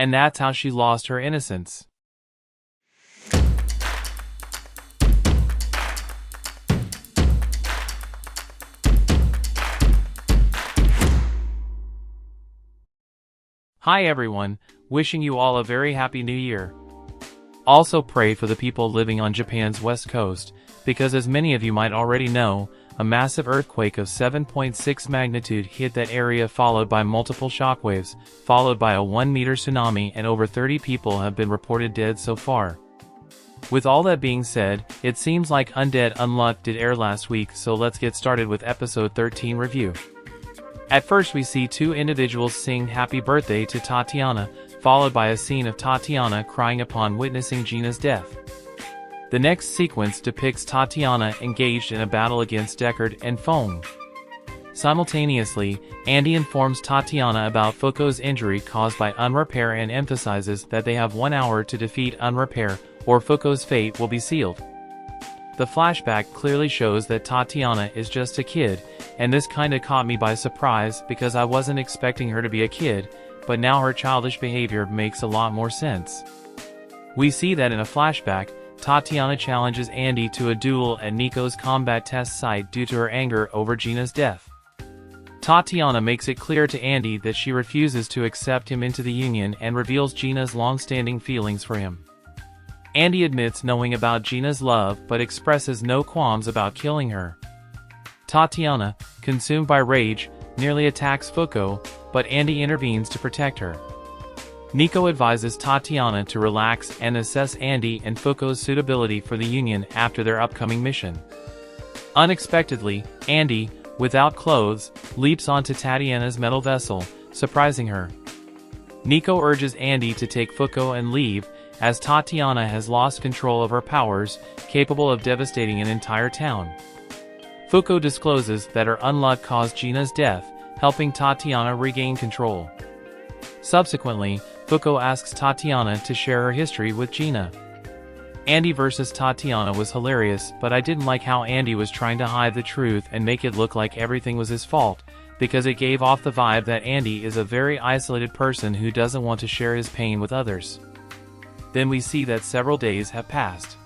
And that's how she lost her innocence. Hi everyone, wishing you all a very happy new year. Also pray for the people living on Japan's west coast, because as many of you might already know, a massive earthquake of 7.6 magnitude hit that area, followed by multiple shockwaves, followed by a 1-meter tsunami, and over 30 people have been reported dead so far. With all that being said, it seems like Undead Unluck did air last week, so let's get started with episode 13 review. At first we see two individuals sing happy birthday to Tatiana, followed by a scene of Tatiana crying upon witnessing Gina's death. The next sequence depicts Tatiana engaged in a battle against Deckard and Fong. Simultaneously, Andy informs Tatiana about Fuko's injury caused by Unrepair and emphasizes that they have 1 hour to defeat Unrepair, or Fuko's fate will be sealed. The flashback clearly shows that Tatiana is just a kid, and this kinda caught me by surprise because I wasn't expecting her to be a kid, but now her childish behavior makes a lot more sense. We see that in a flashback, Tatiana challenges Andy to a duel at Nico's combat test site due to her anger over Gina's death. Tatiana makes it clear to Andy that she refuses to accept him into the Union and reveals Gina's long-standing feelings for him. Andy admits knowing about Gina's love but expresses no qualms about killing her. Tatiana, consumed by rage, nearly attacks Fuko, but Andy intervenes to protect her. Nico advises Tatiana to relax and assess Andy and Fuko's suitability for the Union after their upcoming mission. Unexpectedly, Andy, without clothes, leaps onto Tatiana's metal vessel, surprising her. Nico urges Andy to take Fuko and leave, as Tatiana has lost control of her powers, capable of devastating an entire town. Fuko discloses that her unluck caused Gina's death, helping Tatiana regain control. Subsequently, Fuko asks Tatiana to share her history with Gina. Andy versus Tatiana was hilarious, but I didn't like how Andy was trying to hide the truth and make it look like everything was his fault, because it gave off the vibe that Andy is a very isolated person who doesn't want to share his pain with others. Then we see that several days have passed.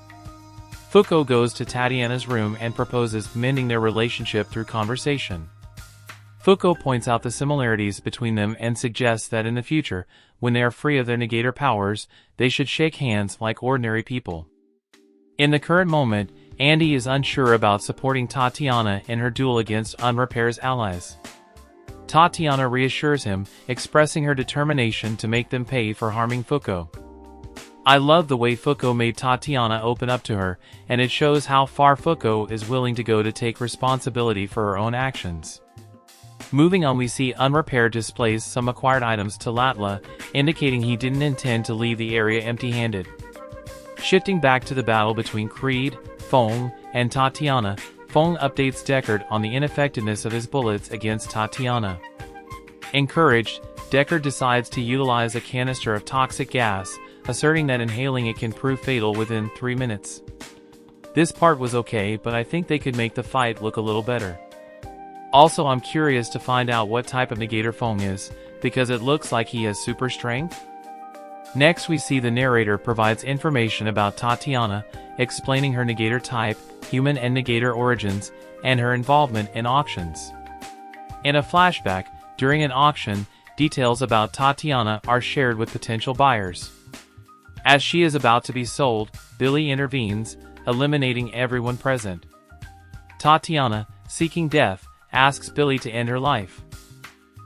Fuko goes to Tatiana's room and proposes mending their relationship through conversation. Fuko points out the similarities between them and suggests that in the future, when they are free of their negator powers, they should shake hands like ordinary people. In the current moment, Andy is unsure about supporting Tatiana in her duel against Unrepair's allies. Tatiana reassures him, expressing her determination to make them pay for harming Fuko. I love the way Fuko made Tatiana open up to her, and it shows how far Fuko is willing to go to take responsibility for her own actions. Moving on, we see Unrepair displays some acquired items to Latla, indicating he didn't intend to leave the area empty-handed. Shifting back to the battle between Creed, Fong, and Tatiana, Fong updates Deckard on the ineffectiveness of his bullets against Tatiana. Encouraged, Deckard decides to utilize a canister of toxic gas, asserting that inhaling it can prove fatal within 3 minutes. This part was okay, but I think they could make the fight look a little better. Also, I'm curious to find out what type of negator Fong is, because it looks like he has super strength. Next we see the narrator provides information about Tatiana, explaining her negator type, human and negator origins, and her involvement in auctions. In a flashback, during an auction, details about Tatiana are shared with potential buyers. As she is about to be sold, Billy intervenes, eliminating everyone present. Tatiana, seeking death, asks Billy to end her life.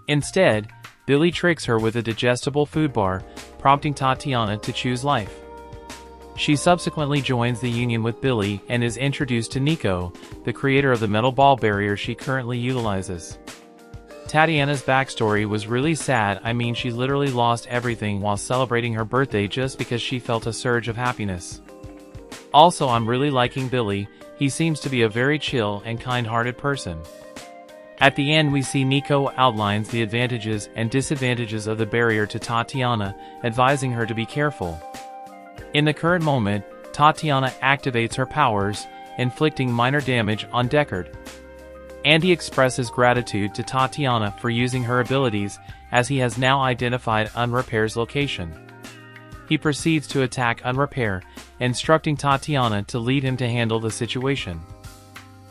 Instead, Billy tricks her with a digestible food bar, prompting Tatiana to choose life. She subsequently joins the Union with Billy and is introduced to Nico, the creator of the metal ball barrier she currently utilizes. Tatiana's backstory was really sad. I mean, she literally lost everything while celebrating her birthday just because she felt a surge of happiness. Also, I'm really liking Billy. He seems to be a very chill and kind-hearted person. At the end we see Nico outlines the advantages and disadvantages of the barrier to Tatiana, advising her to be careful. In the current moment, Tatiana activates her powers, inflicting minor damage on Deckard. Andy expresses gratitude to Tatiana for using her abilities, as he has now identified Unrepair's location. He proceeds to attack Unrepair, instructing Tatiana to lead him to handle the situation.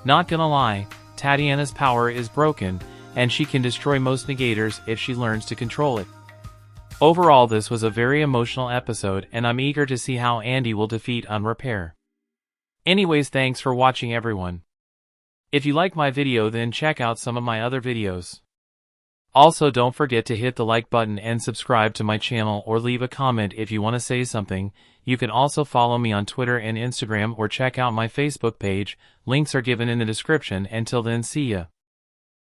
Not gonna lie, Tatiana's power is broken, and she can destroy most negators if she learns to control it. Overall, this was a very emotional episode, and I'm eager to see how Andy will defeat Unrepair. Anyways, thanks for watching everyone. If you like my video, then check out some of my other videos. Also, don't forget to hit the like button and subscribe to my channel, or leave a comment if you want to say something. You can also follow me on Twitter and Instagram, or check out my Facebook page. Links are given in the description. Until then, see ya.